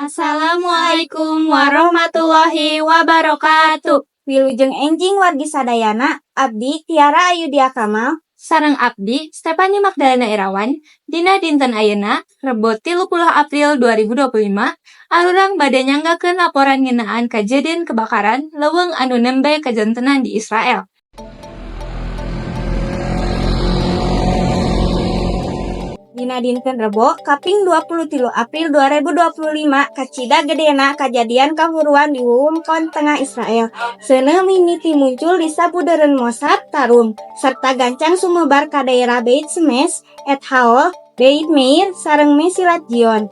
Assalamualaikum warahmatullahi wabarakatuh. Wilujeng enjing wargi sadayana, abdi Tiara Ayudhya Kamal, sareng abdi Stephanie Magdalena Irawan, dina dinten ayeuna Rebo 30 April 2025, arurang bade nyanggakeun laporan ngeunaan kajadian kebakaran leuweung anu nembe kajantenan di Israel. Dina dinten Rebo kaping 23 April 2025 kacida gedena kajadian kahuruan di wewengkon tengah Israel. Seuneu mimiti muncul di sabudeureun Mossad Tarum serta gancang sumebar ka daerah Beit Shemesh, Et Haol, Beit Meir sareng Mesilat Zion.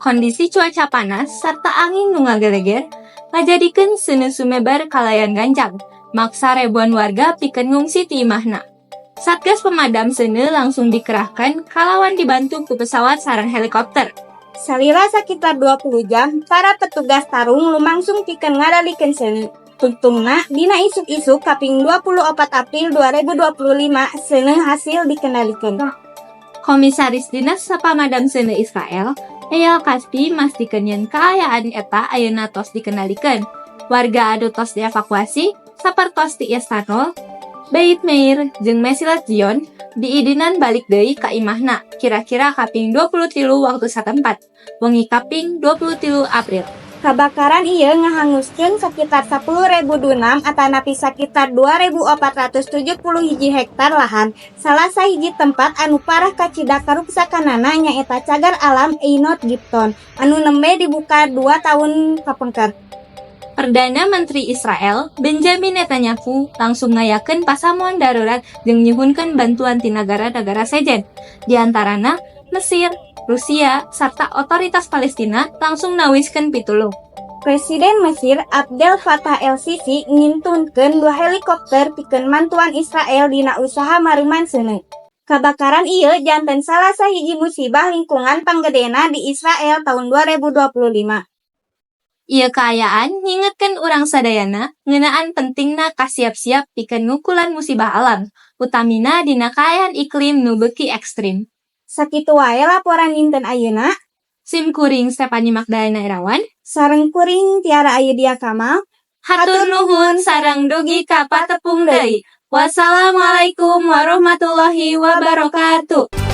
Kondisi cuaca panas sarta angin nu ngageleger ngajadikeun seuneu sumebar kalayan gancang, maksa ribuan warga pikeun ngungsi ti imahna. Satgas pemadam seuneu langsung dikerahkan kalawan dibantu ku pesawat sareng helikopter. Salira sakitar 20 jam, para petugas Tarung lumangsung pikeun ngadalikeun seuneu. Tungtungna dina isuk-isuk kaping 24 April 2025 seuneu hasil dikendalikeun. Komisaris Dinas Sapamadam Seuneu Israel, Eyal Kaspi mastikeun yen kaayaan eta ayeuna tos dikendalikeun. Warga adu tos dievakuasi sapertos ti Istanol, Beit Meir jeung Mesilat Zion diidinan balik deui ka imahna kira-kira kaping 23 waktu satempat, wengi kaping 23 April. Kabakaran ieu ngahanguskeun sakitar 10.000 dunam atanapi sakitar 2.470 hiji hektar lahan. Salah sahiji tempat anu parah kacida karuksakanana nyaeta Cagar Alam Einot Gipton anu nembe dibuka 2 tahun kapengker. Perdana Menteri Israel, Benjamin Netanyahu, langsung ngayakeun pasamuan darurat jeung nyuhunkeun bantuan ti nagara-nagara sejen. Di antarana Mesir, Rusia, sarta otoritas Palestina langsung nawiskeun pitulung. Presiden Mesir Abdel Fattah el-Sisi ngintunkeun 2 helikopter pikeun mantuan Israel dina usaha maruman seuneu. Kabakaran ieu janten salah sahiji musibah lingkungan panggedena di Israel tahun 2025. Ieu kaayaan ngingetkeun urang sadayana ngeunaan pentingna kasiap-siap pikeun ngukulan musibah alam, utamina dina kaayaan iklim nu beuki ekstrim. Sakitu wae laporan dinten ayeuna. Sim kuring Stephanie Magdalena Irawan, sareng kuring Tiara Ayudhya Kamal. Hatur nuhun sareng dugi ka patepung deui. Wassalamualaikum warahmatullahi wabarakatuh.